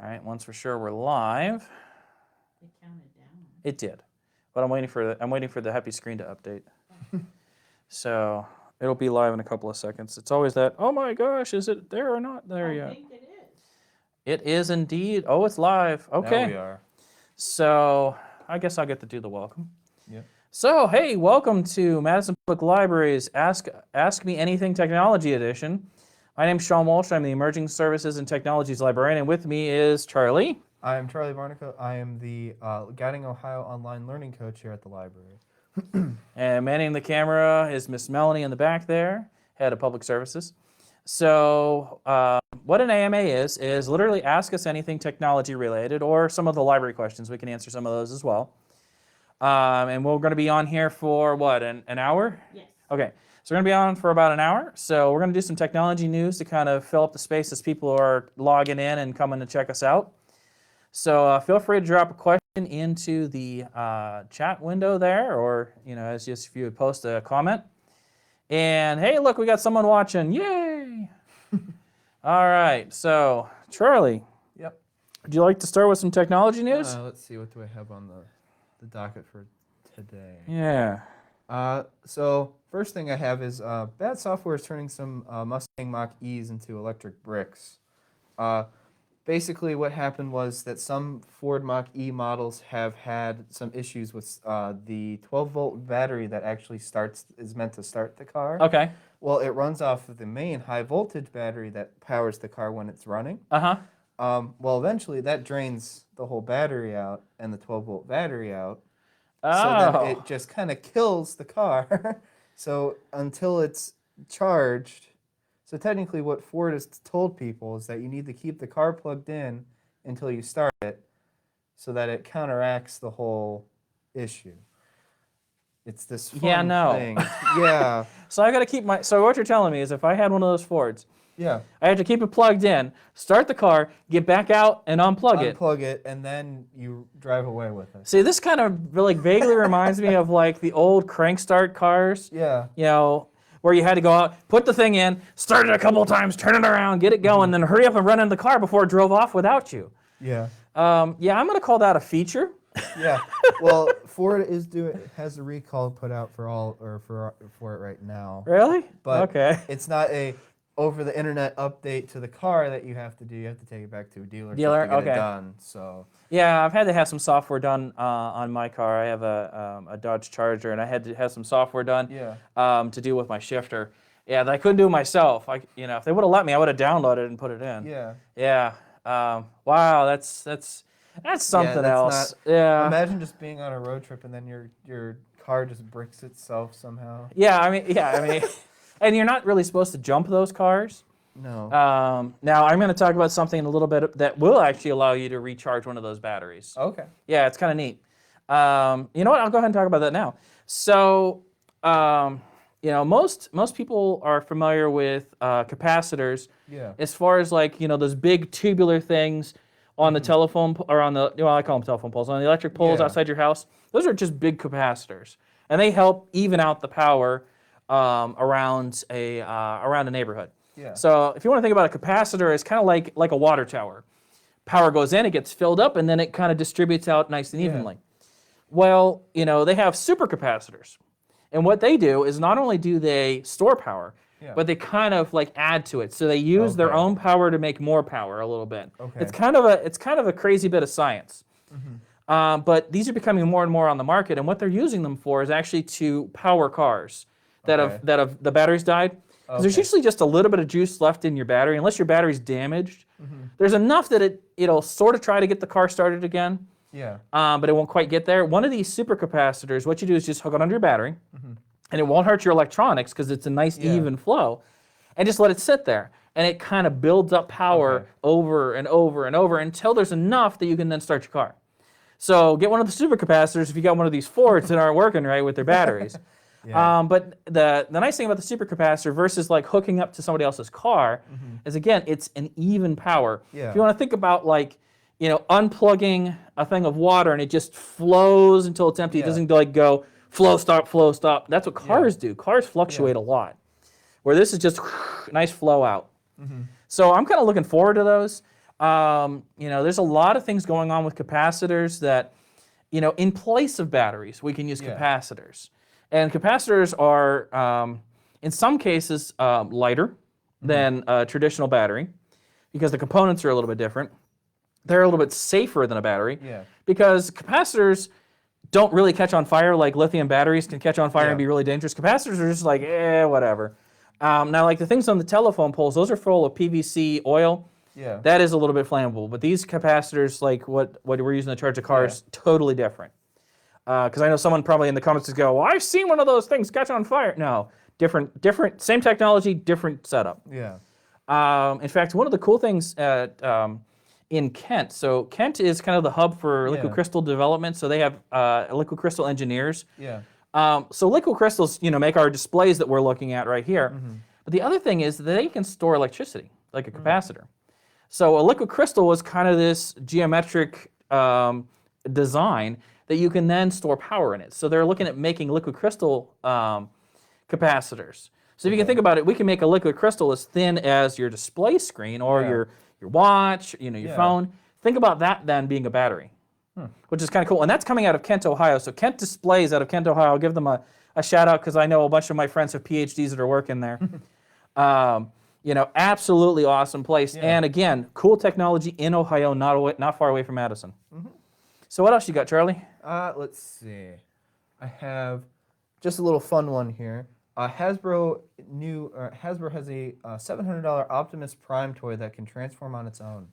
All right, once for sure we're live. It counted down. It did, but I'm waiting for the happy screen to update. So it'll be live in a couple of seconds. It's always that, oh my gosh, is it there or not there yet? I think it is. It is indeed. Oh, it's live. Okay. Now we are. So I guess I'll get to do the welcome. Yep. So hey, welcome to Madison Public Library's Ask Me Anything Technology Edition. My name's Shawn. I'm the Emerging Services and Technologies Librarian, and with me is Charley. I am Charley Barnacle. I am the Guiding Ohio Online Learning Coach here at the library. And manning the camera is Miss Melanie in the back there, Head of Public Services. So what an AMA is literally ask us anything technology related or some of the library questions. We can answer some of those as well. And we're going to be on here for what, an hour? Yes. Okay, so we're going to be on for about an hour. So we're going to do some technology news to kind of fill up the space as people are logging in and coming to check us out. So feel free to drop a question into the chat window there, or as just if you would post a comment. And hey, look, we got someone watching! Yay! All right, so Charley. Yep. Would you like to start with some technology news? Let's see, what do I have on the docket for today? Yeah. So first thing I have is bad software is turning some Mustang Mach-E's into electric bricks. Basically, what happened was that some Ford Mach-E models have had some issues with the 12-volt battery that actually is meant to start the car. Okay. Well, it runs off of the main high-voltage battery that powers the car when it's running. Uh-huh. Well, eventually, that drains the whole battery out and the 12-volt battery out. Oh. So then it just kind of kills the car. So until it's charged... So technically what Ford has told people is that you need to keep the car plugged in until you start it so that it counteracts the whole issue. It's this fun thing. Yeah. So I got to keep so what you're telling me is if I had one of those Fords, yeah, I had to keep it plugged in, start the car, get back out, and unplug it. Unplug it, and then you drive away with it. See, this kind of like vaguely reminds me of like the old crank start cars. Yeah. Where you had to go out, put the thing in, start it a couple of times, turn it around, get it going, then hurry up and run in the car before it drove off without you. Yeah. I'm going to call that a feature. Yeah. Well, Ford has a recall put out for it right now. Really? But okay. It's not a over the internet update to the car that you have to do. You have to take it back to a dealer to get it done. So. Yeah, I've had to have some software done on my car. I have a Dodge Charger, and I had to have some software done to do with my shifter. Yeah, that I couldn't do myself. If they would have let me, I would have downloaded it and put it in. Yeah. Yeah. Wow, that's something else. Yeah. Imagine just being on a road trip and then your car just bricks itself somehow. Yeah, I mean, and you're not really supposed to jump those cars. No. Now, I'm going to talk about something in a little bit that will actually allow you to recharge one of those batteries. Okay. Yeah, it's kind of neat. You know what? I'll go ahead and talk about that now. So, most people are familiar with capacitors. Yeah. As far as like, those big tubular things on the telephone, or on the, I call them telephone poles, on the electric poles outside your house. Those are just big capacitors. And they help even out the power around a neighborhood. Yeah. So if you want to think about a capacitor, it's kind of like a water tower. Power goes in, it gets filled up, and then it kind of distributes out nice and evenly. Well, they have supercapacitors. And what they do is not only do they store power, but they kind of like add to it. So they use their own power to make more power a little bit. Okay. It's kind of a crazy bit of science. Mm-hmm. But these are becoming more and more on the market, and what they're using them for is actually to power cars that have the batteries died. Because there's usually just a little bit of juice left in your battery, unless your battery's damaged. Mm-hmm. There's enough that it'll sort of try to get the car started again. Yeah. But it won't quite get there. One of these supercapacitors, what you do is just hook it onto your battery, and it won't hurt your electronics because it's a nice even flow, and just let it sit there. And it kind of builds up power over and over and over until there's enough that you can then start your car. So get one of the supercapacitors if you got one of these Fords that aren't working right with their batteries. Yeah. But the nice thing about the supercapacitor versus like hooking up to somebody else's car is, again, it's an even power. Yeah. If you want to think about like, unplugging a thing of water and it just flows until it's empty. It doesn't like go flow, stop, flow, stop. That's what cars do. Cars fluctuate a lot. Where this is just nice flow out. So I'm kind of looking forward to those. There's a lot of things going on with capacitors that, in place of batteries, we can use capacitors. And capacitors are, in some cases, lighter than a traditional battery because the components are a little bit different. They're a little bit safer than a battery because capacitors don't really catch on fire like lithium batteries can catch on fire and be really dangerous. Capacitors are just like, whatever. Now, like the things on the telephone poles, those are full of PVC oil. Yeah. That is a little bit flammable. But these capacitors, like what we're using to charge a car, is totally different. Because I know someone probably in the comments would go, well, I've seen one of those things catch on fire. No, different, same technology, different setup. Yeah. In fact, one of the cool things in Kent, so Kent is kind of the hub for liquid crystal development. So they have liquid crystal engineers. Yeah. So liquid crystals, make our displays that we're looking at right here. But the other thing is that they can store electricity, like a capacitor. So a liquid crystal was kind of this geometric design that you can then store power in it. So they're looking at making liquid crystal capacitors. So if you can think about it, we can make a liquid crystal as thin as your display screen or your watch, your phone. Think about that then being a battery, which is kind of cool. And that's coming out of Kent, Ohio. So Kent Displays out of Kent, Ohio. I'll give them a shout out because I know a bunch of my friends have PhDs that are working there. Absolutely awesome place. Yeah. And again, cool technology in Ohio, not far away from Madison. So what else you got, Charlie? Let's see. I have just a little fun one here. Hasbro has a $700 Optimus Prime toy that can transform on its own.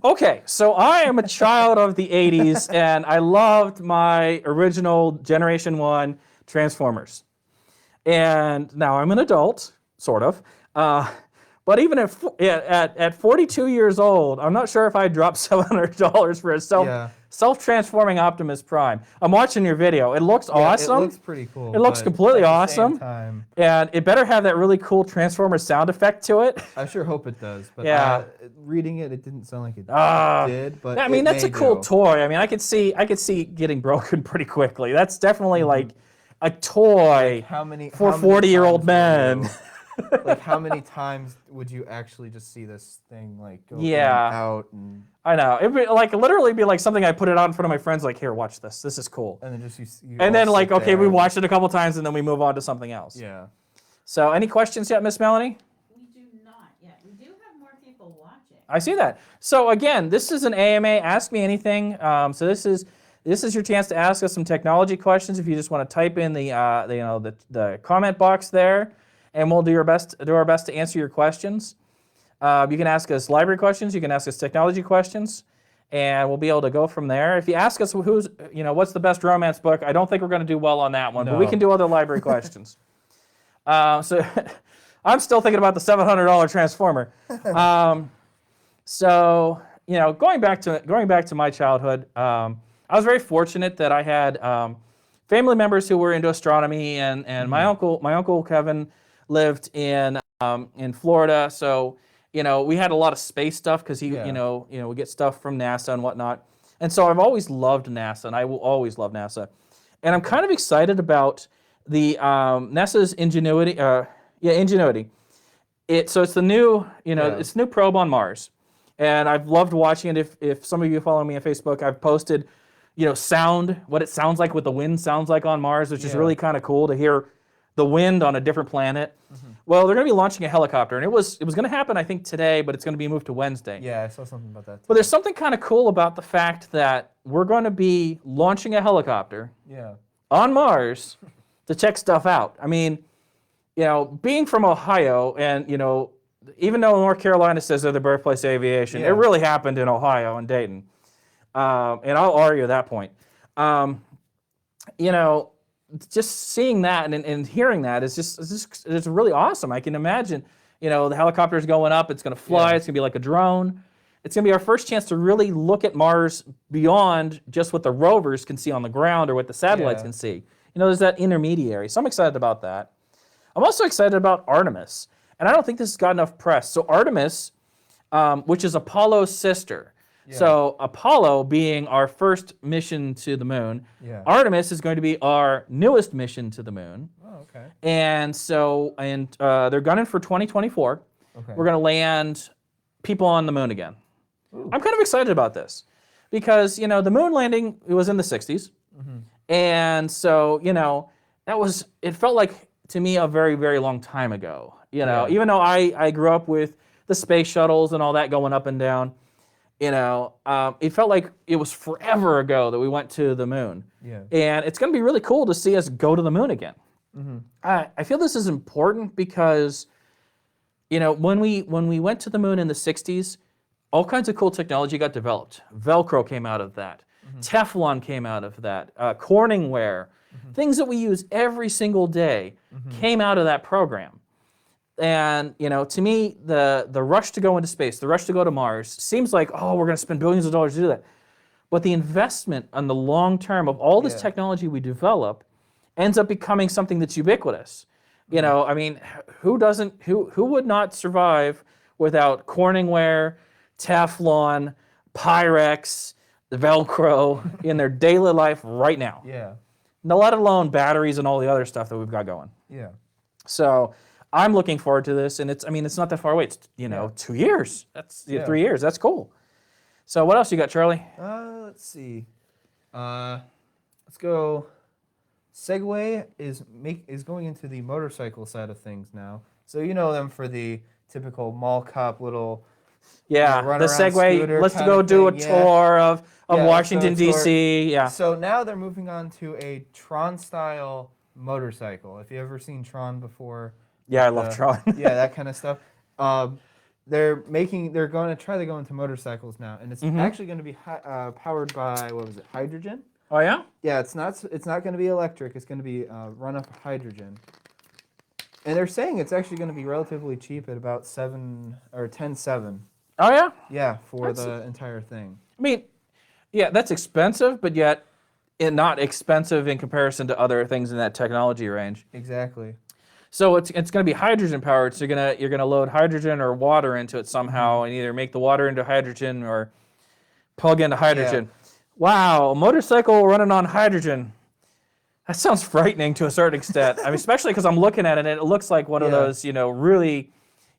Okay, so I am a child of the 80s, and I loved my original Generation 1 Transformers. And now I'm an adult, sort of. But even at 42 years old, I'm not sure if I'd drop $700 for a self-transforming Optimus Prime. I'm watching your video. It looks awesome. It looks pretty cool. It looks completely awesome. Same time, and it better have that really cool Transformer sound effect to it. I sure hope it does. But reading it didn't sound like it did. But I mean, that's a cool toy. I mean, I could see it getting broken pretty quickly. That's definitely like a toy for 40-year-old men. Like, how many times would you actually just see this thing like go out? And I know. It'd be like literally be like something I put it out in front of my friends, like, here, watch this. This is cool. And then just you and then like, okay, we watched it a couple times and then we move on to something else. Yeah. So any questions yet, Miss Melanie? We do not yet. We do have more people watching. I see that. So again, this is an AMA, Ask Me Anything. So this is your chance to ask us some technology questions. If you just want to type in the comment box there, and we'll do our best to answer your questions. You can ask us library questions. You can ask us technology questions, and we'll be able to go from there. If you ask us what's the best romance book, I don't think we're going to do well on that one, but we can do other library questions. So I'm still thinking about the $700 Transformer. So going back to my childhood, I was very fortunate that I had family members who were into astronomy, and my uncle Kevin lived in Florida, so we had a lot of space stuff because we get stuff from NASA and whatnot. And so I've always loved NASA, and I will always love NASA. And I'm kind of excited about the NASA's Ingenuity. Ingenuity. So it's the new it's new probe on Mars, and I've loved watching it. If some of you follow me on Facebook, I've posted what it sounds like, what the wind sounds like on Mars, which is really kind of cool to hear the wind on a different planet. Well, they're going to be launching a helicopter, and it was going to happen, I think, today, but it's going to be moved to Wednesday. Yeah, I saw something about that. But there's something kind of cool about the fact that we're going to be launching a helicopter on Mars to check stuff out. I mean, being from Ohio, and even though North Carolina says they're the birthplace of aviation, it really happened in Ohio and Dayton. And I'll argue that point. Just seeing that and hearing that is really awesome. I can imagine, the helicopter's going up, it's going to fly, it's going to be like a drone. It's going to be our first chance to really look at Mars beyond just what the rovers can see on the ground or what the satellites can see. There's that intermediary. So I'm excited about that. I'm also excited about Artemis. And I don't think this has got enough press. So Artemis, which is Apollo's sister. Yeah. So Apollo being our first mission to the moon, Artemis is going to be our newest mission to the moon. Oh, okay. And so, they're gunning for 2024. Okay. We're going to land people on the moon again. I'm kind of excited about this because, you know, the moon landing, it was in the 60s. And so, you know, it felt like to me a very, very long time ago. You know, even though I grew up with the space shuttles and all that going up and down, you know, it felt like it was forever ago that we went to the moon. Yeah. And it's going to be really cool to see us go to the moon again. I feel this is important because, you know, when we went to the moon in the 60s, all kinds of cool technology got developed. Velcro came out of that. Teflon came out of that. Corningware, things that we use every single day came out of that program. And, you know, to me, the rush to go into space, the rush to go to Mars, seems like, oh, we're going to spend billions of dollars to do that. But the investment on the long term of all this technology we develop ends up becoming something that's ubiquitous. You know, I mean, who would not survive without Corningware, Teflon, Pyrex, Velcro in their daily life right now? Yeah. Now, let alone batteries and all the other stuff that we've got going. Yeah. So I'm looking forward to this, and it's not that far away. It's, you know, 2 years. That's 3 years. That's cool. So what else you got, Charlie? Let's see. Let's go. Segway is going into the motorcycle side of things now. So you know them for the typical mall cop little run the around Segway. scooter Let's kind go of do a thing. tour of Yeah, Washington, so a tour. D.C. Yeah. So now they're moving on to a Tron style motorcycle. If you ever seen Tron before. Yeah, I love Tron. Yeah, that kind of stuff. They're going to try to go into motorcycles now, and it's actually going to be powered by, what was it, hydrogen? Oh yeah? Yeah, it's not going to be electric. It's going to be run off hydrogen. And they're saying it's actually going to be relatively cheap at about 10.7. Oh yeah? Yeah, for the entire thing. I mean, yeah, that's expensive, but yet not expensive in comparison to other things in that technology range. Exactly. So it's going to be hydrogen powered. So you're gonna load hydrogen or water into it somehow, and either make the water into hydrogen or plug into hydrogen. Yeah. Wow, a motorcycle running on hydrogen. That sounds frightening to a certain extent. I mean, especially because I'm looking at it, and it looks like one of those, you know, really,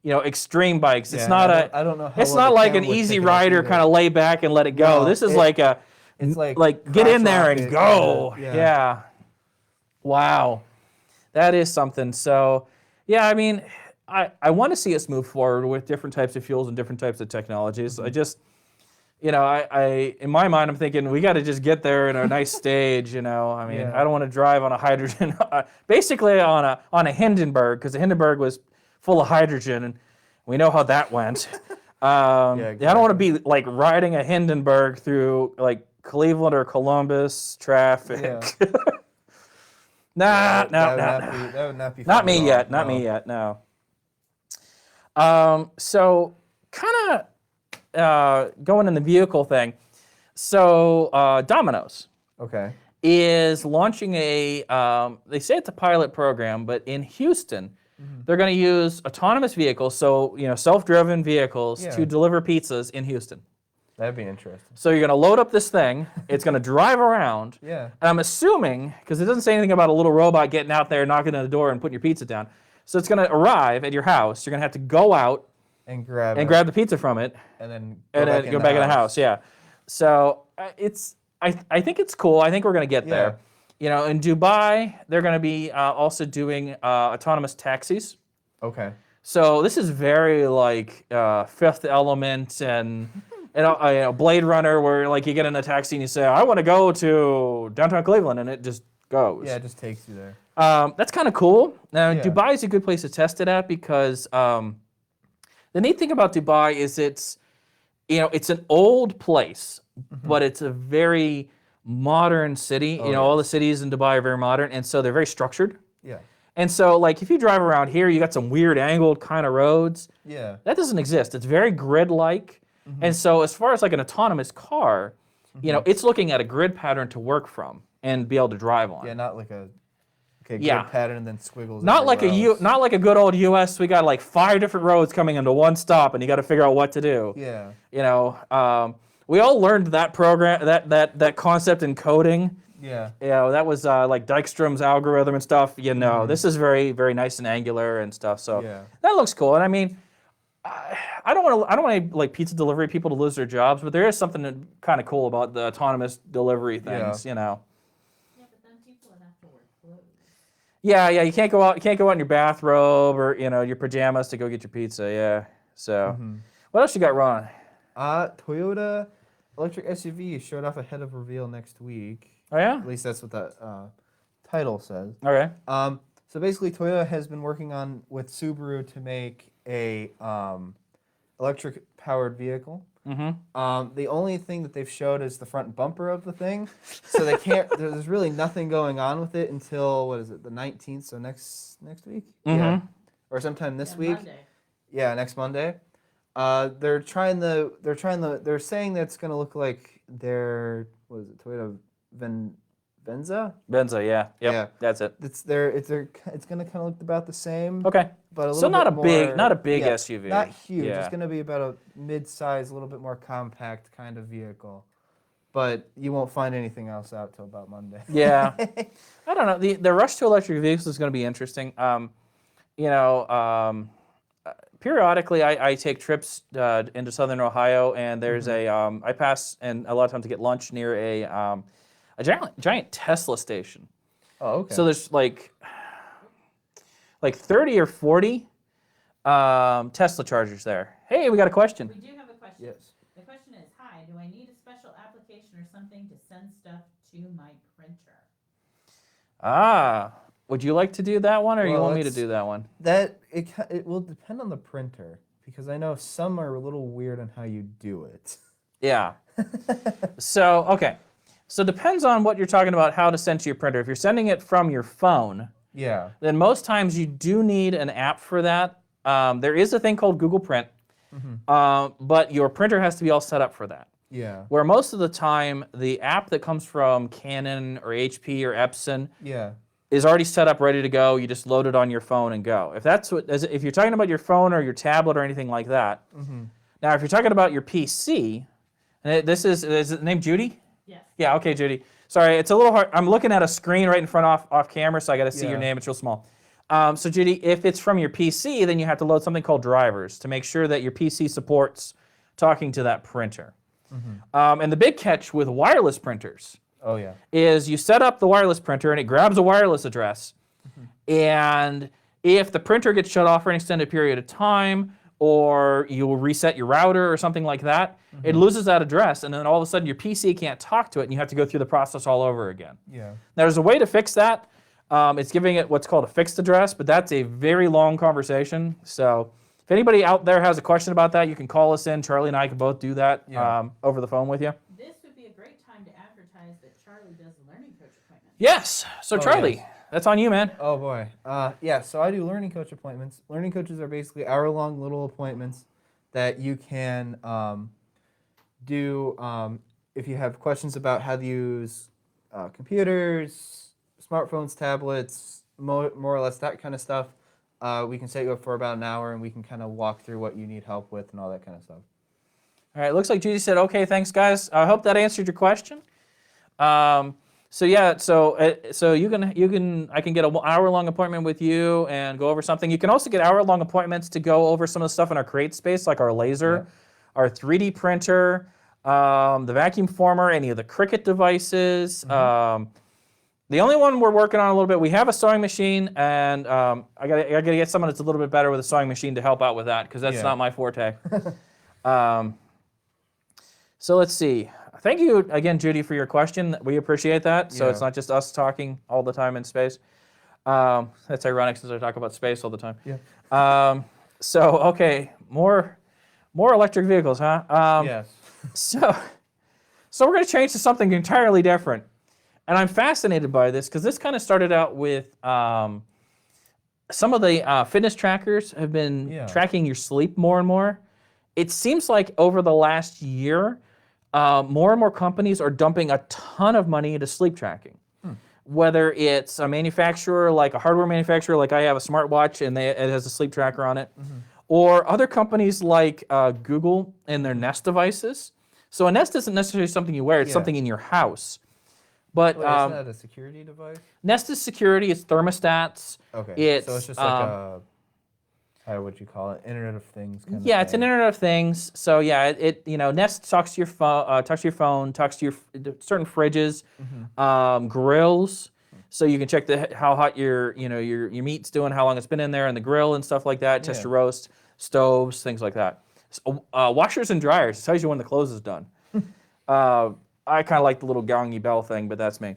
you know, extreme bikes. It's not I don't know how it's well not the like an camera would easy pick it up rider either. kind of lay back and let it go. No, this is it's like get in there and go. Yeah. Wow. That is something. So, yeah, I mean, I want to see us move forward with different types of fuels and different types of technologies. I just, you know, I in my mind, I'm thinking we got to just get there in a nice stage. You know, I mean, I don't want to drive on a hydrogen, basically on a Hindenburg, because the Hindenburg was full of hydrogen, and we know how that went. Exactly. I don't want to be like riding a Hindenburg through like Cleveland or Columbus traffic. Yeah. Nah. That would not be fun Not me at all. yet. No. Not me yet. No. So kind of going in the vehicle thing. So Domino's Okay. is launching they say it's a pilot program, but in Houston, they're going to use autonomous vehicles, so you know, self-driven vehicles to deliver pizzas in Houston. That'd be interesting. So you're going to load up this thing. It's going to drive around. Yeah. And I'm assuming, because it doesn't say anything about a little robot getting out there, knocking on the door, and putting your pizza down. So it's going to arrive at your house. You're going to have to go out And grab the pizza from it, and then go back in the house. Yeah. So I think it's cool. I think we're going to get there. You know, in Dubai, they're going to be also doing autonomous taxis. Okay. So this is very like Fifth Element and you know, Blade Runner, where like you get in a taxi and you say, I want to go to downtown Cleveland, and it just goes. Yeah, it just takes you there. That's kind of cool. Now, Yeah. Dubai is a good place to test it at because the neat thing about Dubai is it's an old place, but it's a very modern city. Oh, you know, all the cities in Dubai are very modern, and so they're very structured. Yeah. And so, like, if you drive around here, you got some weird angled kind of roads. Yeah. That doesn't exist. It's very grid-like. And so as far as like an autonomous car, you know, it's looking at a grid pattern to work from and be able to drive on. Yeah, not like a good pattern and then squiggles. Not like not like a good old US. We got like 5 different roads coming into one stop, and you got to figure out what to do. Yeah. You know, we all learned that program, that concept in coding. Yeah. You know, that was like Dijkstra's algorithm and stuff. You know, this is very, very nice and angular and stuff. So that looks cool. And I mean, I don't want like pizza delivery people to lose their jobs, but there is something kind of cool about the autonomous delivery things, you know. Yeah, but then people would have to wear clothes. Yeah, you can't go out. You can't go out in your bathrobe or your pajamas to go get your pizza. Yeah. So, what else you got, Ron? Toyota electric SUV showed off ahead of reveal next week. Oh yeah. At least that's what that title says. Okay. So basically, Toyota has been working on with Subaru to make a electric powered vehicle. The only thing that they've showed is the front bumper of the thing, so they can't. There's really nothing going on with it until what is it, the 19th? So next week, yeah, or sometime this week. Monday. Yeah, next Monday. They're saying that it's gonna look like their Toyota Venza. Venza, yeah, Yeah. that's it. It's gonna kind of look about the same. Okay. But a little So not bit a more, big yeah, SUV. Not huge. Yeah. It's going to be about a mid-size, a little bit more compact kind of vehicle. But you won't find anything else out till about Monday. Yeah. I don't know. The rush to electric vehicles is going to be interesting. Periodically I take trips into Southern Ohio, and there's I pass and a lot of times to get lunch near a giant Tesla station. Oh, okay. So there's like 30 or 40 Tesla chargers there. Hey, we got a question. We do have a question. Yes. The question is, hi, do I need a special application or something to send stuff to my printer? Would you like to do that one, or you Well, want me to do that one? It will depend on the printer, because I know some are a little weird on how you do it. Yeah. So depends on what you're talking about, how to send to your printer. If you're sending it from your phone, Yeah. then most times you do need an app for that. There is a thing called Google Print, but your printer has to be all set up for that. Yeah. Where most of the time, the app that comes from Canon or HP or Epson Yeah. is already set up, ready to go. You just load it on your phone and go. If you're talking about your phone or your tablet or anything like that. Now, if you're talking about your PC, and is it named Judy? Yes. Yeah, okay, Judy. Sorry, it's a little hard. I'm looking at a screen right in front off camera, so I got to see your name. It's real small. So, Judy, if it's from your PC, then you have to load something called drivers to make sure that your PC supports talking to that printer. And the big catch with wireless printers is you set up the wireless printer and it grabs a wireless address. And if the printer gets shut off for an extended period of time, or you will reset your router or something like that, it loses that address, and then all of a sudden your PC can't talk to it, and you have to go through the process all over again. Yeah. Now, there's a way to fix that. It's giving it what's called a fixed address, but that's a very long conversation. So if anybody out there has a question about that, you can call us in. Charlie and I can both do that over the phone with you. This would be a great time to advertise that Charlie does learning coach appointments. Yes. So Charlie, that's on you, man. Oh boy. Yeah, so I do learning coach appointments. Learning coaches are basically hour-long little appointments that you can do if you have questions about how to use computers, smartphones, tablets, more or less that kind of stuff. We can set you up for about an hour, and we can kind of walk through what you need help with and all that kind of stuff. All right. Looks like Judy said, okay, thanks, guys. I hope that answered your question. So you can I can get an hour-long appointment with you and go over something. You can also get hour-long appointments to go over some of the stuff in our Create space, like our laser, our 3D printer, the vacuum former, any of the Cricut devices. The only one we're working on a little bit, we have a sewing machine, and I gotta get someone that's a little bit better with a sewing machine to help out with that, because that's not my forte. So let's see. Thank you again, Judy, for your question. We appreciate that. So it's not just us talking all the time in space. That's ironic since I talk about space all the time. Yeah. So okay, more electric vehicles, huh? Yes. So we're going to change to something entirely different. And I'm fascinated by this because this kind of started out with some of the fitness trackers have been tracking your sleep more and more. It seems like over the last year, more and more companies are dumping a ton of money into sleep tracking. Whether it's a manufacturer, like a hardware manufacturer, like I have a smartwatch and it has a sleep tracker on it, or other companies like Google and their Nest devices. So a Nest isn't necessarily something you wear, it's something in your house. But Wait, isn't that a security device? Nest is security, it's thermostats. Okay, It's, so it's just like a... What you call it, Internet of Things kind of Yeah, it's an thing. Internet of Things. So yeah, Nest talks to your phone, talks to your certain fridges, grills, so you can check how hot your meat's doing, how long it's been in there in the grill and stuff like that. Test Yeah. your roast, stoves, things like that. So, washers and dryers, it tells you when the clothes is done. I kind of like the little gongy bell thing, but that's me.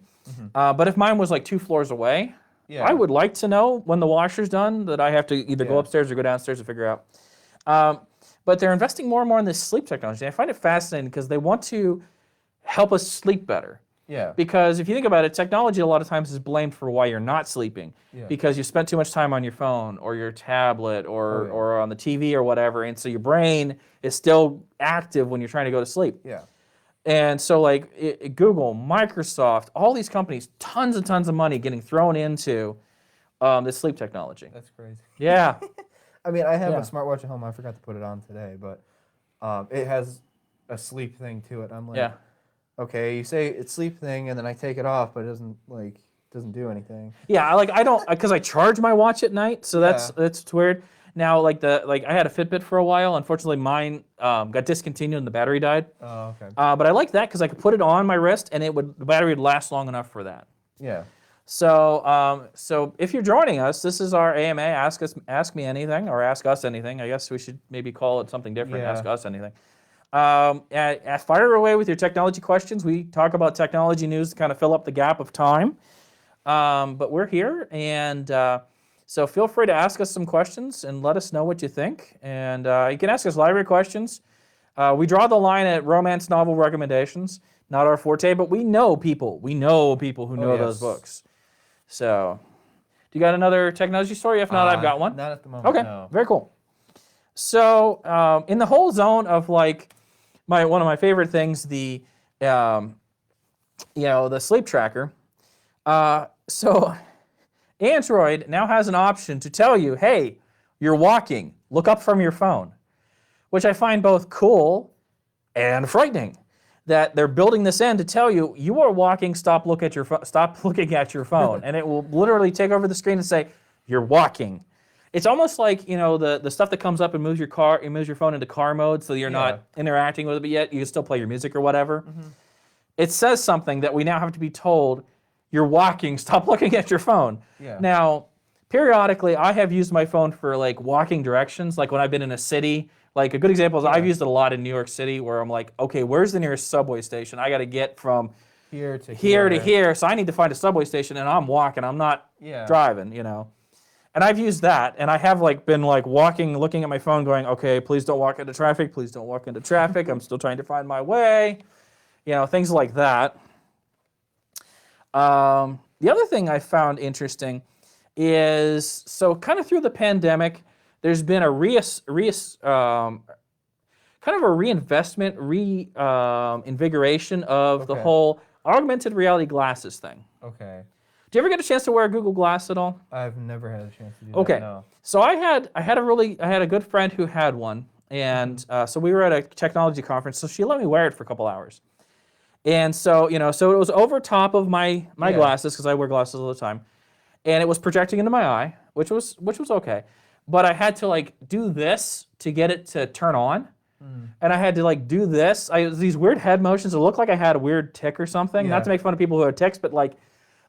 But if mine was like 2 floors away, Yeah. I would like to know when the washer's done, that I have to either go Yeah. upstairs or go downstairs to figure out. But they're investing more and more in this sleep technology. I find it fascinating because they want to help us sleep better. Yeah. Because if you think about it, technology a lot of times is blamed for why you're not sleeping. Yeah. Because you spent too much time on your phone or your tablet or, yeah. or on the TV or whatever, and so your brain is still active when you're trying to go to sleep. Yeah. And so like Google, Microsoft, all these companies, tons and tons of money getting thrown into this sleep technology. That's crazy. Yeah. I mean, I have Yeah. a smartwatch at home. I forgot to put it on today, but it has a sleep thing to it. I'm like, Yeah. okay, you say it's sleep thing, and then I take it off, but it doesn't do anything. Yeah, I don't, because I charge my watch at night, so that's weird. Now, I had a Fitbit for a while. Unfortunately, mine got discontinued and the battery died. Oh, okay. But I like that because I could put it on my wrist and the battery would last long enough for that. Yeah. So if you're joining us, this is our AMA. Ask me anything, or ask us anything. I guess we should maybe call it something different. Yeah. Ask us anything. Fire away with your technology questions. We talk about technology news to kind of fill up the gap of time. But we're here, and so feel free to ask us some questions and let us know what you think. And you can ask us library questions. We draw the line at romance novel recommendations. Not our forte, but we know people. We know people who know those yes. books. So, do you got another technology story? If not, I've got one. Not at the moment. Okay, No. very cool. So, in the whole zone of like one of my favorite things, the sleep tracker. So, Android now has an option to tell you, hey, you're walking. Look up from your phone, which I find both cool and frightening. That they're building this in to tell you, you are walking. Stop looking at your phone, and it will literally take over the screen and say, you're walking. It's almost like the stuff that comes up and moves your phone into car mode, so you're not interacting with it, but yet you can still play your music or whatever. Mm-hmm. It says something that we now have to be told, you're walking. Stop looking at your phone. Yeah. Now, periodically, I have used my phone for like walking directions, like when I've been in a city. Like a good example is I've used it a lot in New York City, where I'm like, okay, where's the nearest subway station? I got to get from Here to here, so I need to find a subway station, and I'm walking. I'm not driving, And I've used that, and I have been walking, looking at my phone, going, okay, please don't walk into traffic. Please don't walk into traffic. I'm still trying to find my way. Things like that. The other thing I found interesting is, so kind of through the pandemic, there's been a reinvestment, invigoration of the whole augmented reality glasses thing. Okay. Do you ever get a chance to wear a Google Glass at all? I've never had a chance to do Okay. that. No. So I had a good friend who had one, and so we were at a technology conference, so she let me wear it for a couple hours. And so, so it was over top of my glasses, because I wear glasses all the time, and it was projecting into my eye, which was okay. But I had to do this to get it to turn on. And I had to do this. These weird head motions. It looked like I had a weird tic or something. Yeah. Not to make fun of people who have tics, but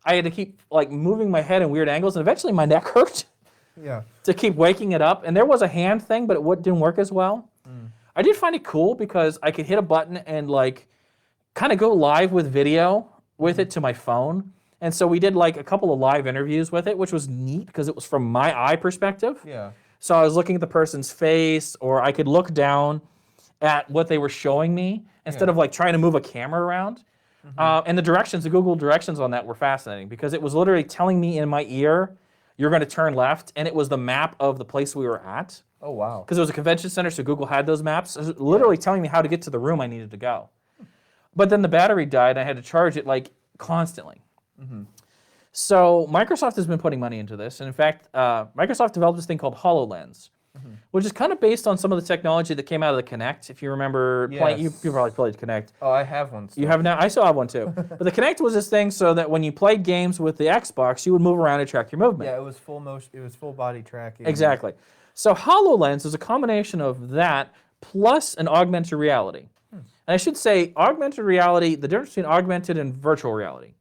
I had to keep moving my head in weird angles, and eventually my neck hurt. Yeah. To keep waking it up. And there was a hand thing, but it didn't work as well. I did find it cool because I could hit a button and kind of go live with video with it to my phone. And so we did a couple of live interviews with it, which was neat because it was from my eye perspective. Yeah. So I was looking at the person's face, or I could look down at what they were showing me instead of trying to move a camera around. And the Google directions on that were fascinating because it was literally telling me in my ear, you're going to turn left, and it was the map of the place we were at. Oh, wow. Because it was a convention center, so Google had those maps. It was literally telling me how to get to the room I needed to go. But then the battery died, and I had to charge it constantly. So Microsoft has been putting money into this. And in fact, Microsoft developed this thing called HoloLens, which is kind of based on some of the technology that came out of the Kinect. If you remember playing, you probably played Kinect. Oh, I have one still. You have now? I still have one too. But the Kinect was this thing so that when you played games with the Xbox, you would move around and track your movement. Yeah, it was full motion. It was full body tracking. Exactly. So HoloLens is a combination of that plus an augmented reality. And I should say augmented reality, the difference between augmented and virtual reality.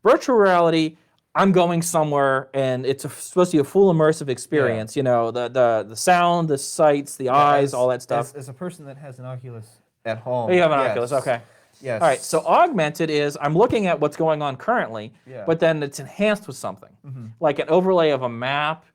Virtual reality, I'm going somewhere and it's supposed to be a full immersive experience. You know, the sound, the sights, the eyes, all that stuff. As a person that has an Oculus at home. Oh, you have an Oculus, okay. Yes. All right, so augmented is I'm looking at what's going on currently, Yeah. but then it's enhanced with something, like an overlay of a map,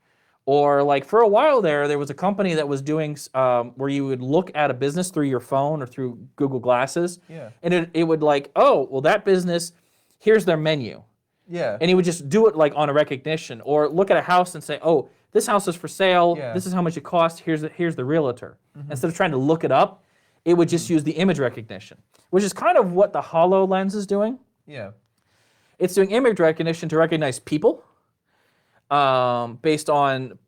or like for a while there was a company that was doing where you would look at a business through your phone or through Google Glasses, and it would like, oh, well that business, here's their menu, and he would just do it like on a recognition, or look at a house and say, oh, this house is for sale, this is how much it costs, here's the realtor. Instead of trying to look it up, it would just use the image recognition, which is kind of what the HoloLens is doing. Yeah. It's doing image recognition to recognize people based on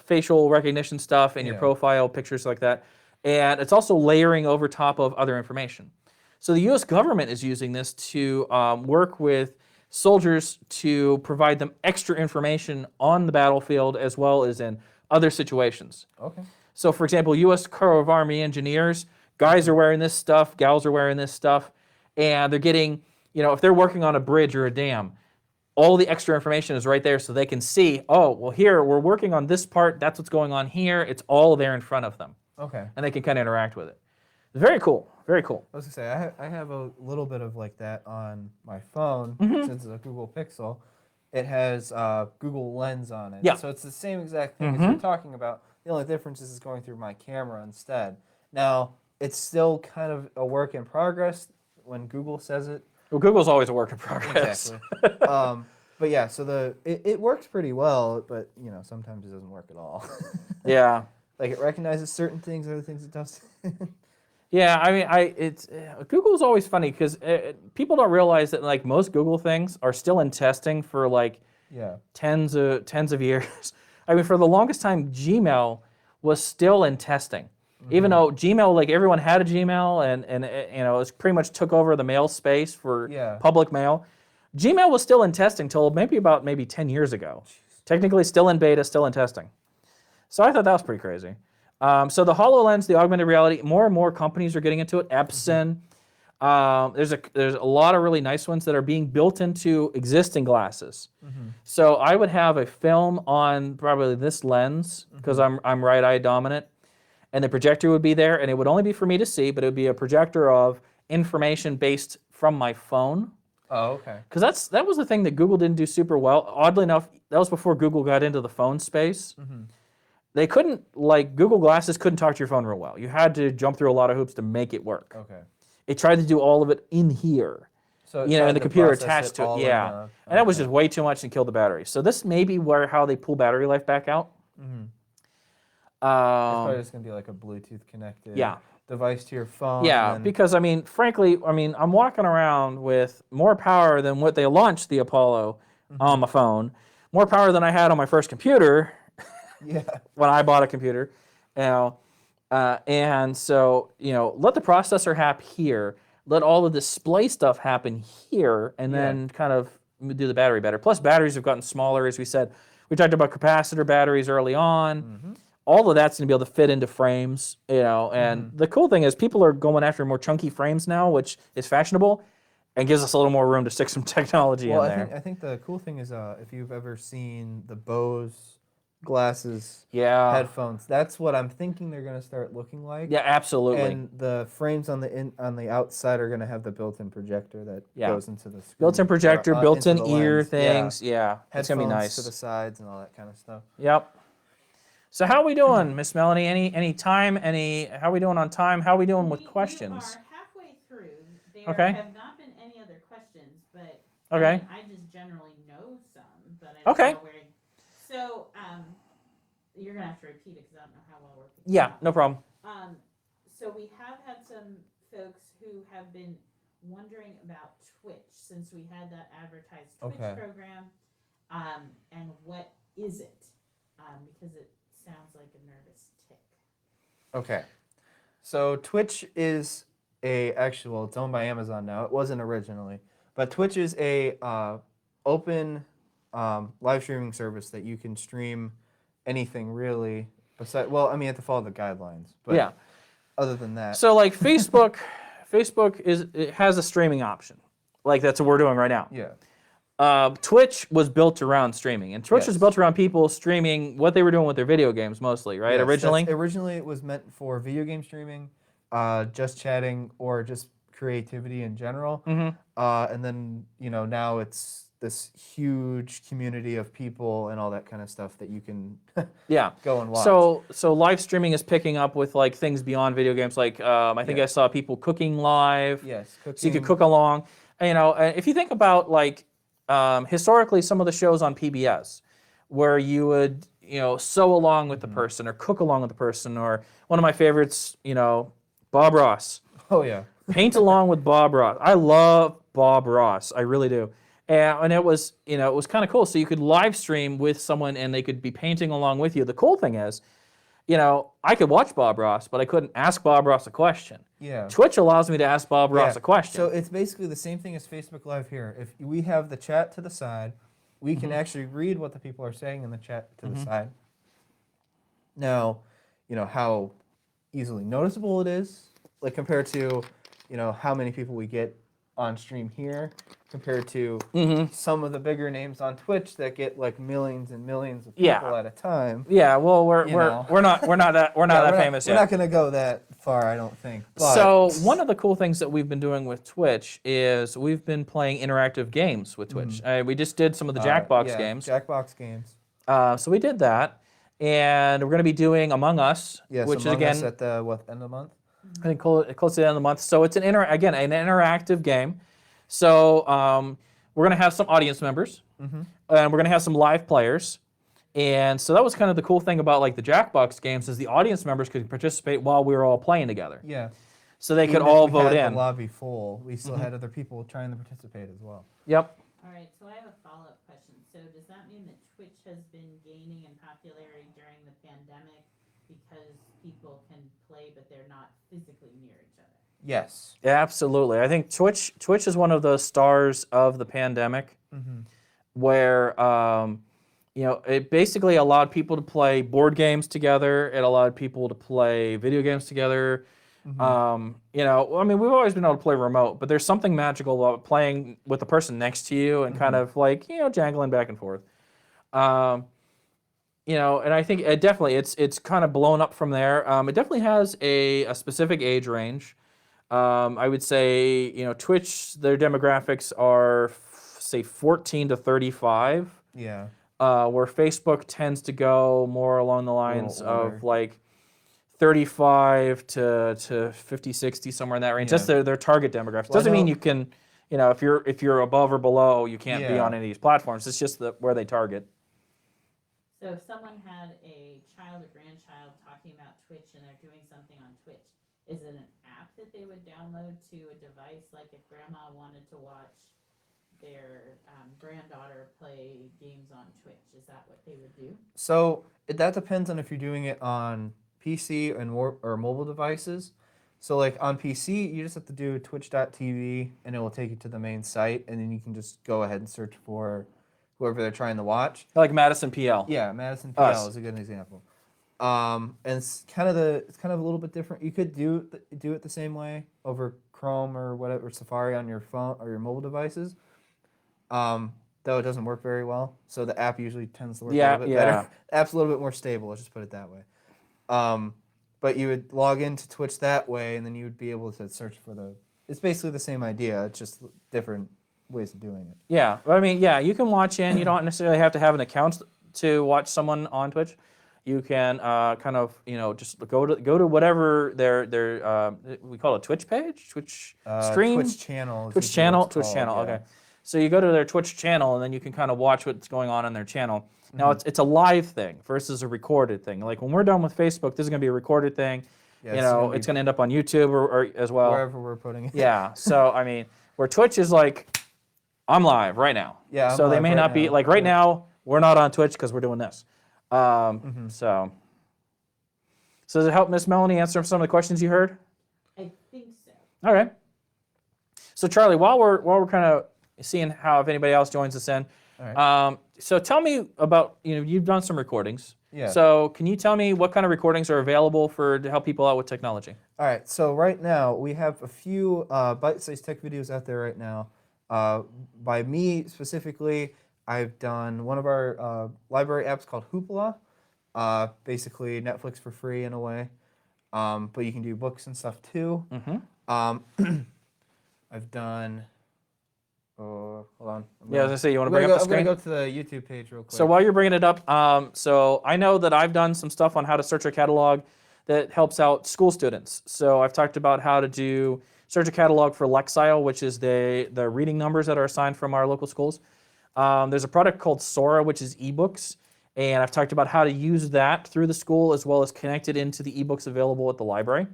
facial recognition stuff in your profile, pictures like that. And it's also layering over top of other information. So the U.S. government is using this to work with soldiers to provide them extra information on the battlefield as well as in other situations. Okay. So for example, U.S. Corps of Army engineers, guys are wearing this stuff, gals are wearing this stuff, and they're getting, you know, if they're working on a bridge or a dam, all the extra information is right there so they can see, oh, well here, we're working on this part, that's what's going on here, it's all there in front of them. Okay. And they can kind of interact with it. Very cool, very cool. I was gonna say, I have a little bit of like that on my phone, since it's a Google Pixel. It has Google Lens on it. Yeah. So it's the same exact thing as you're talking about. The only difference is it's going through my camera instead. Now, it's still kind of a work in progress when Google says it. Well, Google's always a work in progress. Exactly. But yeah, so it works pretty well, but you know, sometimes it doesn't work at all. Yeah. Like it recognizes certain things, other things it doesn't. Yeah, I mean, Google's always funny because people don't realize that like most Google things are still in testing for like tens of years. I mean, for the longest time, Gmail was still in testing, even though Gmail, like everyone had a Gmail, and you know, it pretty much took over the mail space for public mail. Gmail was still in testing till maybe 10 years ago. Technically, still in beta, still in testing. So I thought that was pretty crazy. So the HoloLens, the augmented reality, more and more companies are getting into it. Epson. There's a lot of really nice ones that are being built into existing glasses. So I would have a film on probably this lens because I'm right eye dominant, and the projector would be there, and it would only be for me to see, but it would be a projector of information based from my phone. Oh, okay. Because that was the thing that Google didn't do super well. Oddly enough, that was before Google got into the phone space. They couldn't, like, Google Glasses couldn't talk to your phone real well. You had to jump through a lot of hoops to make it work. Okay. It tried to do all of it in here. So You know, and the computer attached to it. Yeah. And that was just way too much and killed the battery. So this may be how they pull battery life back out. It's probably just going to be like a Bluetooth connected device to your phone. Yeah, because, I mean, frankly, I'm walking around with more power than what they launched the Apollo on my phone, more power than I had on my first computer when I bought a computer. You know, and so, you know, let the processor happen here, let all the display stuff happen here, and then kind of do the battery better. Plus, batteries have gotten smaller, as we said. We talked about capacitor batteries early on. All of that's going to be able to fit into frames, you know, and the cool thing is people are going after more chunky frames now, which is fashionable and gives us a little more room to stick some technology in there. I think the cool thing is if you've ever seen the Bose glasses headphones, that's what I'm thinking they're going to start looking like. Yeah, absolutely. And the frames on the outside are going to have the built-in projector that goes into the screen. Built-in projector, built-in ear lens. things. Yeah, it's going to be nice. To the sides and all that kind of stuff. Yep. So how are we doing, Miss Melanie? Any time? How are we doing on time? How are we doing with questions? We are halfway through. There have not been any other questions, but okay. I just generally know some, but I don't know where. So you're gonna have to repeat it because I don't know how well we're. Yeah, no problem. So we have had some folks who have been wondering about Twitch since we had that advertised Twitch program, and what is it? Because it sounds like a nervous tick. Okay. So Twitch is it's owned by Amazon now. It wasn't originally. But Twitch is a open live streaming service that you can stream anything really Well, I mean, you have to follow the guidelines. But Yeah. other than that, So like Facebook, it has a streaming option. Like that's what we're doing right now. yeah. Twitch was built around streaming, and Twitch was Yes. built around people streaming what they were doing with their video games mostly, right? Yes, Originally. originally it was meant for video game streaming, just chatting, or just creativity in general. Mhm. And then, now it's this huge community of people and all that kind of stuff that you can Yeah. go and watch. So live streaming is picking up with like things beyond video games. Like I think Yeah. I saw people cooking live. yes, cooking. So you could cook along. And, if you think about like historically some of the shows on PBS where you would sew along with the person or cook along with the person, or one of my favorites, Bob Ross. Oh, yeah. Paint along with Bob Ross. I love Bob Ross. I really do. And it was, it was kind of cool. So you could live stream with someone and they could be painting along with you. The cool thing is, I could watch Bob Ross, but I couldn't ask Bob Ross a question. Yeah. Twitch allows me to ask Bob Ross Yeah. a question. So it's basically the same thing as Facebook Live here. If we have the chat to the side, we can actually read what the people are saying in the chat to the side. Now, how easily noticeable it is, like compared to, how many people we get on stream here, compared to some of the bigger names on Twitch that get like millions and millions of people Yeah. at a time. Yeah, well, we're You know. not that famous We're yet. not going to go that far, I don't think. But So one of the cool things that we've been doing with Twitch is we've been playing interactive games with Twitch. We just did some of the Jackbox yeah, games. Jackbox games. So we did that, and we're going to be doing Among Us, Yes, which is Among again Us at the end of the month. I think close to the end of the month. So it's an interactive game. So we're going to have some audience members, and we're going to have some live players. And so that was kind of the cool thing about like the Jackbox games is the audience members could participate while we were all playing together. Yeah. So they could Even if all we vote had in. the lobby full, we still had other people trying to participate as well. Yep. All right, so I have a follow-up question. So does that mean that Twitch has been gaining in popularity during the pandemic because people can play but they're not physically near each other? Yes. Absolutely. I think Twitch is one of the stars of the pandemic where it basically allowed people to play board games together. It allowed people to play video games together. I mean, we've always been able to play remote, but there's something magical about playing with the person next to you and kind of like, jangling back and forth. And I think it's kind of blown up from there. It definitely has a specific age range. I would say, Twitch, their demographics are, say, 14 to 35. Yeah. Where Facebook tends to go more along the lines older. of like 35 to 50, 60, somewhere in that range. Yeah. That's their target demographics. Well, I Doesn't mean know- you can, if you're above or below, you can't be Yeah. on any of these platforms. It's just where they target. So if someone had a child or grandchild talking about Twitch and they're doing something on Twitch, is it an app that they would download to a device? Like if grandma wanted to watch their granddaughter play games on Twitch, is that what they would do? So that depends on if you're doing it on PC or mobile devices. So like on PC, you just have to do twitch.tv and it will take you to the main site, and then you can just go ahead and search for whoever they're trying to watch. Like Madison PL. Yeah, Madison PL Us. is a good example. And it's kind of a little bit different. You could do it the same way over Chrome or whatever, Safari on your phone or your mobile devices. Though it doesn't work very well. So the app usually tends to work a little bit better. The app's a little bit more stable, let's just put it that way. But you would log into Twitch that way, and then you would be able to search for it's basically the same idea, it's just different ways of doing it. Yeah. I mean, yeah, you can watch in. You don't necessarily have to have an account to watch someone on Twitch. You can kind of, just go to whatever their we call it a Twitch page, Twitch stream, Twitch channel. is Twitch usually channel, what it's Twitch called, channel. yeah. Okay, so you go to their Twitch channel, and then you can kind of watch what's going on in their channel. Now it's a live thing versus a recorded thing. Like when we're done with Facebook, this is going to be a recorded thing. Yeah, It's going to end up on YouTube or as well. wherever we're putting it. Yeah. So I mean, where Twitch is like, I'm live right now. Yeah, I'm So they live may right not be now. like right Yeah. now. We're not on Twitch because we're doing this. So does it help Miss Melanie answer some of the questions you heard? I think so. All right. So Charlie, while we're kind of seeing how if anybody else joins us in, All right. So tell me about, you've done some recordings. Yeah. So can you tell me what kind of recordings are available to help people out with technology? All right. So right now we have a few bite-sized tech videos out there right now. By me specifically, I've done one of our library apps called Hoopla. Basically Netflix for free in a way. But you can do books and stuff too. I've done. Oh, hold on. Yeah, I was gonna say, you want to bring up the screen? I'm gonna go to the YouTube page real quick. So while you're bringing it up, so I know that I've done some stuff on how to search a catalog that helps out school students. So I've talked about how to search a catalog for Lexile, which is the reading numbers that are assigned from our local schools. There's a product called Sora, which is ebooks, and I've talked about how to use that through the school as well as connect it into the ebooks available at the library.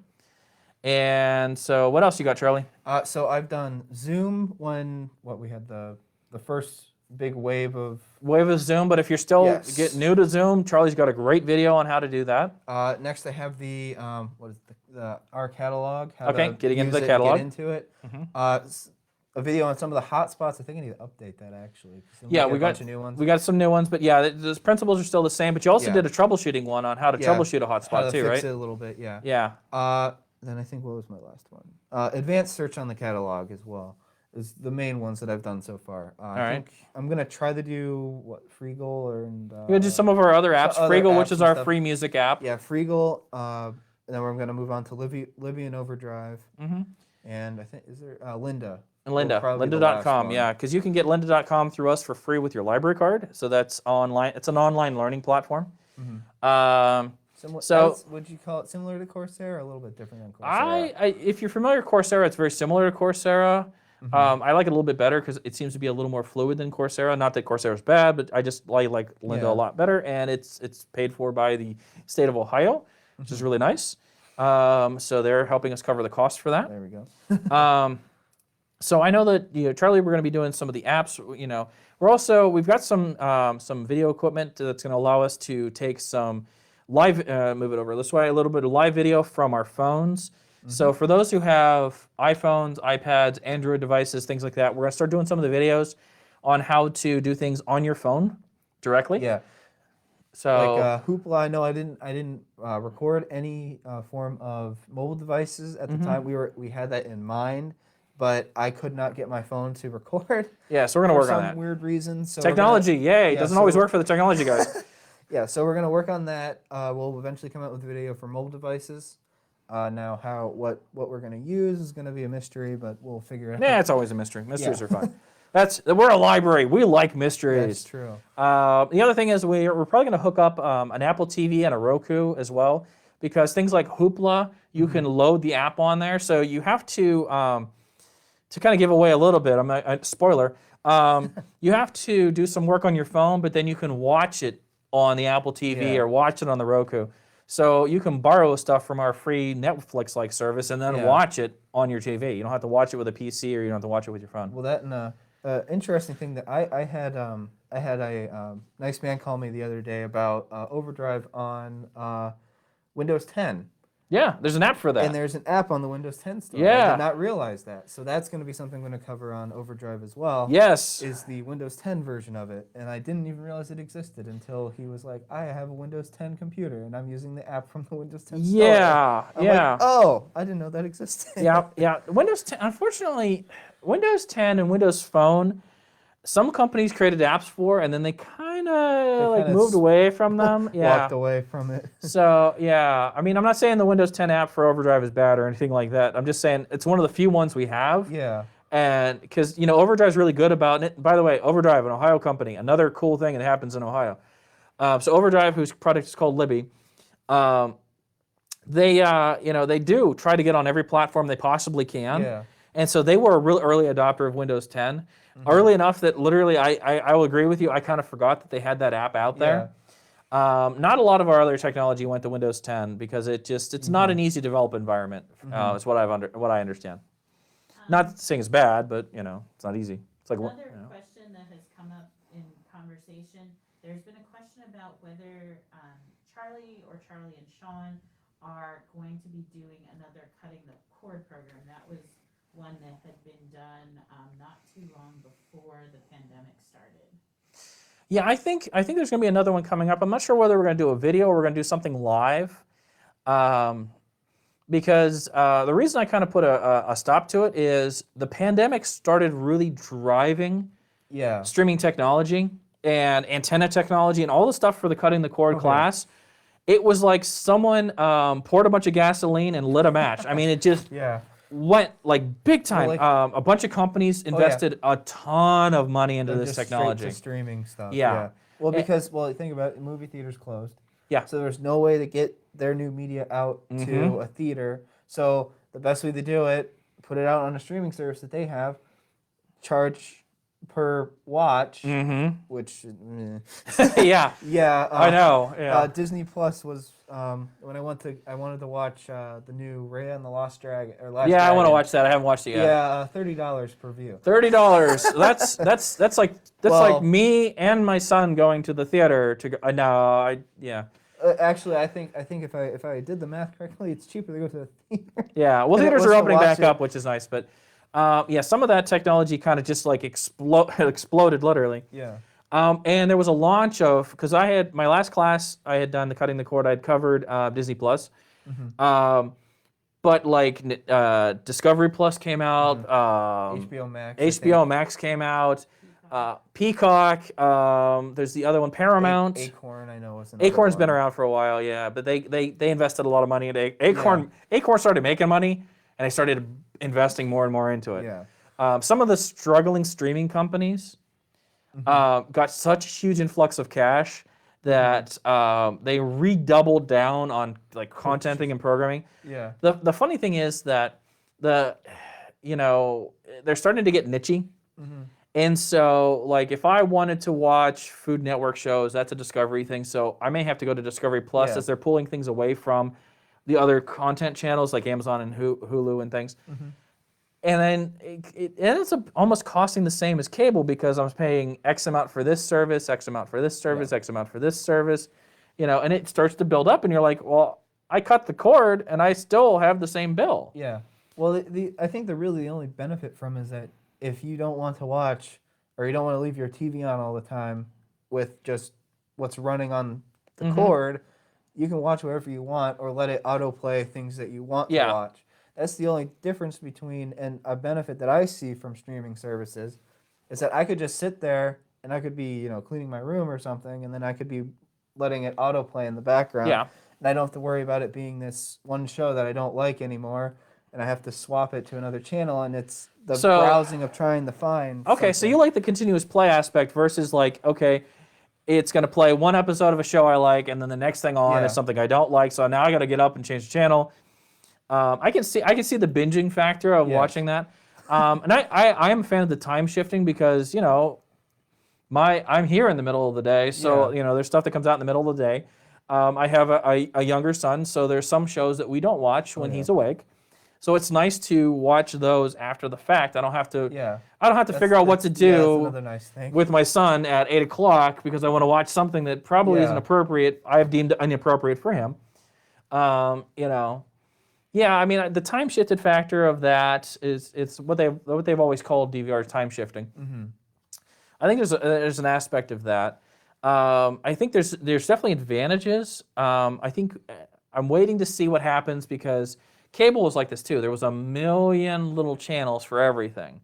And so what else you got, Charlie? So I've done Zoom when we had the first big wave of Zoom, but if you're still new to Zoom, Charlie's got a great video on how to do that. Next I have the our catalog. Getting into the catalog. Get into it. A video on some of the hotspots. I think I need to update that actually. Yeah, we got new ones. We got some new ones, but yeah, the principles are still the same. But you also did a troubleshooting one on how to troubleshoot a hotspot too, right? Fix it a little bit, yeah. Yeah. Then I think what was my last one? Advanced search on the catalog as well is the main ones that I've done so far. I think I'm gonna try to do Freegal and. We're gonna do some of our other apps. Freegal, which is our free music app. Yeah, Freegal. And then we're gonna move on to Libby and Overdrive. And I think is there Lynda. And Lynda.com, yeah, because you can get Lynda.com through us for free with your library card. So that's online. It's an online learning platform. So would you call it similar to Coursera or a little bit different than Coursera? If you're familiar with Coursera, it's very similar to Coursera. I like it a little bit better because it seems to be a little more fluid than Coursera. Not that Coursera is bad, but I just like Lynda a lot better, and it's paid for by the state of Ohio, which is really nice. So they're helping us cover the cost for that. There we go. So I know that Charlie, we're going to be doing some of the apps. We've got some video equipment that's going to allow us to take some live. Move it over this way. A little bit of live video from our phones. So for those who have iPhones, iPads, Android devices, things like that, we're going to start doing some of the videos on how to do things on your phone directly. Yeah. So like Hoopla, I know I didn't record any form of mobile devices at the time. We had that in mind, but I could not get my phone to record. Yeah, so we're gonna work on that. For some weird reason. So technology, yay! It doesn't always work for the technology guys. Yeah, so we're gonna work on that. We'll eventually come out with a video for mobile devices. Now, what we're gonna use is gonna be a mystery, but we'll figure it out. Yeah, it's always a mystery. Mysteries are fun. We're a library. We like mysteries. That's true. The other thing is we're probably going to hook up an Apple TV and a Roku as well, because things like Hoopla, you can load the app on there. So you have to kind of give away a little bit. Spoiler. You have to do some work on your phone, but then you can watch it on the Apple TV or watch it on the Roku. So you can borrow stuff from our free Netflix-like service and then watch it on your TV. You don't have to watch it with a PC, or you don't have to watch it with your phone. Well, that and interesting thing that I had a nice man call me the other day about Overdrive on Windows 10. Yeah, there's an app for that. And there's an app on the Windows 10 store. Yeah. I did not realize that. So that's going to be something I'm going to cover on Overdrive as well. Yes. Is the Windows 10 version of it. And I didn't even realize it existed until he was like, I have a Windows 10 computer and I'm using the app from the Windows 10 store. Yeah, I'm like, oh, I didn't know that existed. Yeah. Windows 10, unfortunately, Windows 10 and Windows Phone, some companies created apps for, and then they kind of moved away from them. Walked away from it. So, yeah. I mean, I'm not saying the Windows 10 app for Overdrive is bad or anything like that. I'm just saying it's one of the few ones we have. Yeah. And because, Overdrive's really good about it. By the way, Overdrive, an Ohio company, another cool thing that happens in Ohio. So Overdrive, whose product is called Libby, they do try to get on every platform they possibly can. Yeah. And so they were a real early adopter of Windows 10. Early enough that literally, I will agree with you, I kind of forgot that they had that app out there. Not a lot of our other technology went to Windows 10 because it's not an easy develop environment, is what I understand. Not saying it's bad, but it's not easy. It's like another question that has come up in conversation. There's been a question about whether Charley and Shawn are going to be doing another cutting the cord program. That was one that had been done not too long before the pandemic started. Yeah, I think there's going to be another one coming up. I'm not sure whether we're going to do a video or we're going to do something live, because the reason I kind of put a stop to it is the pandemic started really driving Yeah. streaming technology and antenna technology and all the stuff for the cutting the cord class. It was like someone poured a bunch of gasoline and lit a match. I mean, it just Yeah. went like big time. Well, like- A bunch of companies invested a ton of money into this Just straight technology. to streaming stuff. Yeah. Well, Eh. because think about it, movie theaters closed. Yeah. So there's no way to get their new media out to a theater. So the best way to do it, put it out on a streaming service that they have, charge per watch, which Yeah, yeah, I know. Yeah. Disney Plus was when I wanted to watch the new Raya and the Lost Dragon or Last Yeah, I want to Dragon. watch that. I haven't watched it yet. Yeah, $30 per view. $30. That's like Well- me and my son going to the theater to go. Yeah. Actually, I think if I did the math correctly, it's cheaper to go to the theater. Yeah. Well, And it theaters was are to opening watch back it. up, which is nice. But yeah, some of that technology kind of just like exploded literally. Yeah. And there was a launch of, because I had my last class, I had done the cutting the cord. I had covered Disney Plus, but like Discovery Plus came out, HBO Max. I HBO think. Max came out, Peacock. There's the other one, Paramount. Acorn, I know, was another Acorn's one. been around for a while, yeah, but they invested a lot of money into Acorn. Acorn started making money, and they started investing more and more into it. Yeah. Some of the struggling streaming companies got such a huge influx of cash that they redoubled down on like contenting and programming. Yeah. The funny thing is that they're starting to get nichey. And so, like, if I wanted to watch Food Network shows, that's a Discovery thing. So I may have to go to Discovery Plus Yeah. as they're pulling things away from the other content channels like Amazon and Hulu and things. And then it ends up almost costing the same as cable because I'm paying X amount for this service, X amount for this service, X amount for this service, and it starts to build up and you're like, well, I cut the cord and I still have the same bill. Yeah. Well, I think the only benefit from is that if you don't want to watch or you don't want to leave your TV on all the time with just what's running on the cord, you can watch whatever you want or let it autoplay things that you want to watch. That's the only difference between, and a benefit that I see from streaming services is that I could just sit there and I could be, cleaning my room or something, and then I could be letting it autoplay in the background. Yeah. And I don't have to worry about it being this one show that I don't like anymore, and I have to swap it to another channel, and it's the browsing of trying to find. Okay, so you like the continuous play aspect versus like, okay, it's going to play one episode of a show I like, and then the next thing on is something I don't like, so now I got to get up and change the channel. I can see the binging factor of watching that, and I am a fan of the time shifting because I'm here in the middle of the day, so there's stuff that comes out in the middle of the day. I have a younger son, so there's some shows that we don't watch when he's awake. So it's nice to watch those after the fact. I don't have to. Yeah. I don't have to figure out what to that's do another nice thing. with my son at 8 o'clock because I want to watch something that probably isn't appropriate. I have deemed inappropriate for him. Yeah, I mean the time shifted factor of that it's what they've always called DVR time shifting. I think there's an aspect of that. I think there's definitely advantages. I think I'm waiting to see what happens because cable was like this too. There was a million little channels for everything,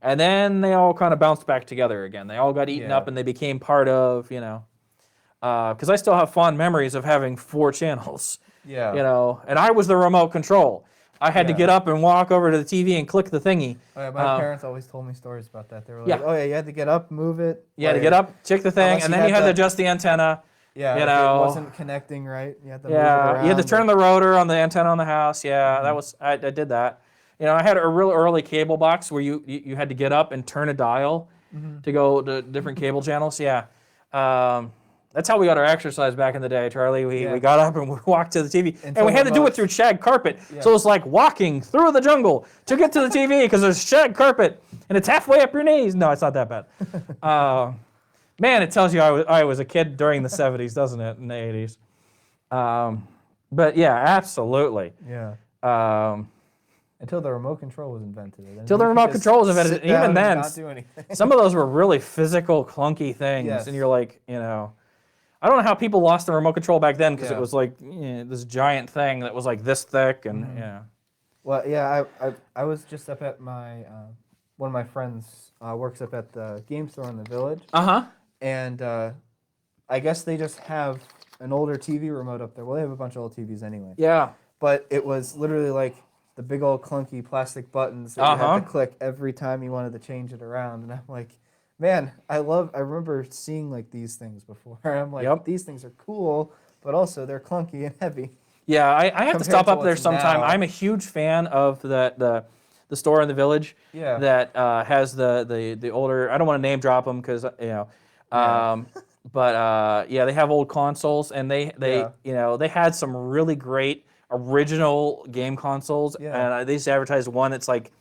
and then they all kind of bounced back together again. They all got eaten up, and they became part of because I still have fond memories of having 4 channels. Yeah. And I was the remote control. I had to get up and walk over to the TV and click the thingy. My parents always told me stories about that. They were like, Yeah. "Oh yeah, you had to get up, move it." You had to get up, check the thing, Unless and you then you had had to the- adjust the antenna. Yeah. You if know. it wasn't connecting right. You had to move it Yeah, around. you had to turn the rotor on the antenna on the house. Yeah, that was I did that. I had a real early cable box where you had to get up and turn a dial to go to different cable channels. Yeah, that's how we got our exercise back in the day, Charlie. We got up and we walked to the TV, and we had to do it through shag carpet. So it was like walking through the jungle to get to the TV because there's shag carpet and it's halfway up your knees. No, it's not that bad. Man, it tells you I was a kid during the 70s, doesn't it, in the 80s? But yeah, absolutely. Yeah. Until the remote control was invented. Till the remote control was invented, and even then, not do anything. some of those were really physical, clunky things, Yes. and you're like, I don't know how people lost the remote control back then because it Yeah. was like this giant thing that was like this thick, and Well, yeah, I was just up at my one of my friends works up at the game store in the village, and I guess they just have an older TV remote up there. Well, they have a bunch of old TVs anyway. Yeah. But it was literally like the big old clunky plastic buttons that you had to click every time you wanted to change it around, and I'm like, man, I remember seeing like these things before. I'm like, these things are cool, but also they're clunky and heavy. Yeah, I have to stop to up there what's sometime. now. I'm a huge fan of the store in the village that has the older. I don't want to name drop them because but they have old consoles, and they had some really great original game consoles, and they just advertised one that's like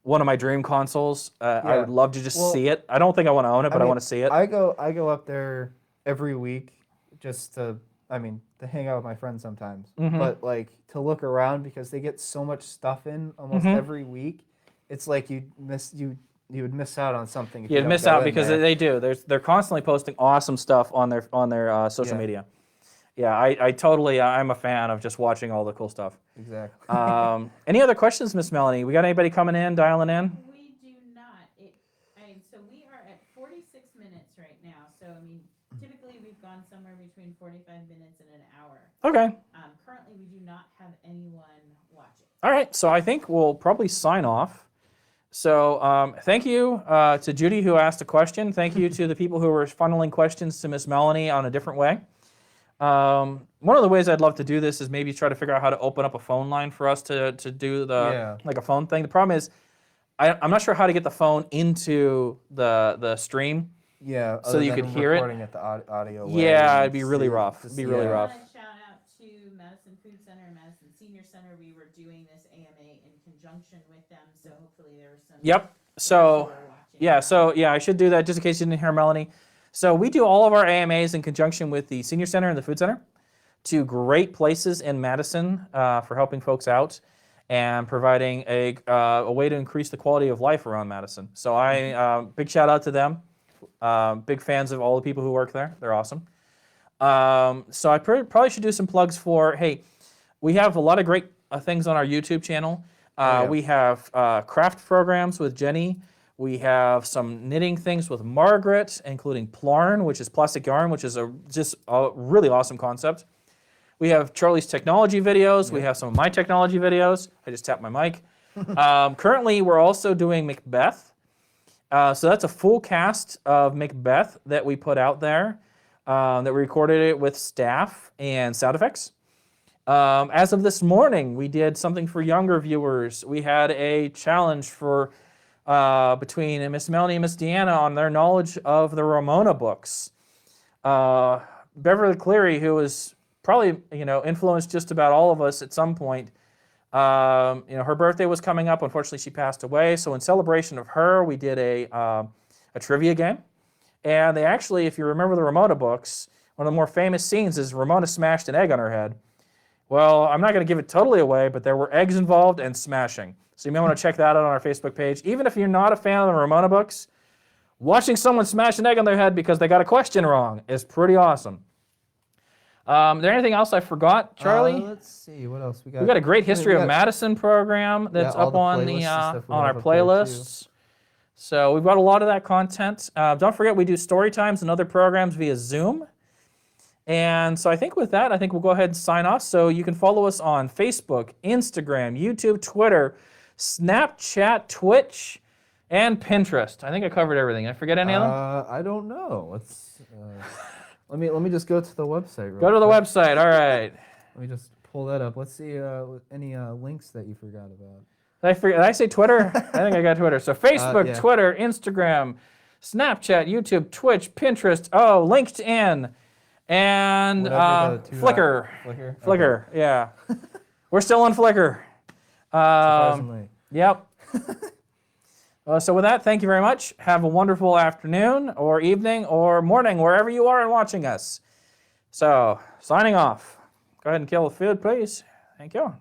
one of my dream consoles. I would love to just see it. I don't think I want to own it, but I want to see it. I go up there every week just to hang out with my friends sometimes, but like to look around because they get so much stuff in almost every week. It's like you would miss out on something. If you You'd don't miss go out in because there. they do. They're constantly posting awesome stuff on their social media. Yeah, I totally. I'm a fan of just watching all the cool stuff. Exactly. Any other questions, Miss Melanie? We got anybody coming in, dialing in? We do not. So we are at 46 minutes right now. So typically we've gone somewhere between 45 minutes and an hour. Okay. Currently we do not have anyone watching. All right, so I think we'll probably sign off. So thank you to Judy who asked a question. Thank you to the people who were funneling questions to Miss Melanie on a different way. One of the ways I'd love to do this is maybe try to figure out how to open up a phone line for us to do like a phone thing. The problem is I'm not sure how to get the phone into the stream. Yeah, so that you could hear it. Recording at the audio. Yeah, it'd be really rough. It'd be really I rough. want to shout out to Madison Food Center and Madison Senior Center. We were doing this AMA in conjunction with them, so hopefully there were some. Yep. So I should do that just in case you didn't hear Melanie. So we do all of our AMAs in conjunction with the Senior Center and the Food Center, two great places in Madison for helping folks out and providing a way to increase the quality of life around Madison. So big shout out to them. Big fans of all the people who work there. They're awesome. So I probably should do some plugs for, hey, we have a lot of great things on our YouTube channel. We have craft programs with Jenny. We have some knitting things with Margaret, including Plarn, which is plastic yarn, which is just a really awesome concept. We have Charley's technology videos. We have some of my technology videos. I just tapped my mic. Currently, we're also doing Macbeth. So that's a full cast of Macbeth that we put out there, that we recorded it with staff and sound effects. As of this morning, we did something for younger viewers. We had a challenge for between Miss Melanie and Miss Deanna on their knowledge of the Ramona books. Beverly Cleary, who was probably influenced just about all of us at some point. Her birthday was coming up. Unfortunately, she passed away. So in celebration of her, we did a trivia game. And they actually, if you remember the Ramona books, one of the more famous scenes is Ramona smashed an egg on her head. Well, I'm not going to give it totally away, but there were eggs involved and smashing. So you may want to check that out on our Facebook page. Even if you're not a fan of the Ramona books, watching someone smash an egg on their head because they got a question wrong is pretty awesome. Is there anything else I forgot, Charlie? Let's see, what else we got? We got a great history of Madison program that's up on our playlists. So we've got a lot of that content. Don't forget we do story times and other programs via Zoom. And so I think with that, we'll go ahead and sign off. So you can follow us on Facebook, Instagram, YouTube, Twitter, Snapchat, Twitch, and Pinterest. I think I covered everything. Did I forget any of them? I don't know. Let's let me just go to the website. Go to the website. All right. Let me just pull that up. Let's see any links that you forgot about. Did I say Twitter? I think I got Twitter. So Facebook, yeah. Twitter, Instagram, Snapchat, YouTube, Twitch, Pinterest, LinkedIn, and Flickr. Flickr, yeah. We're still on Flickr. Surprisingly. Yep. So with that, thank you very much. Have a wonderful afternoon or evening or morning, wherever you are and watching us. So, signing off. Go ahead and kill the food, please. Thank you.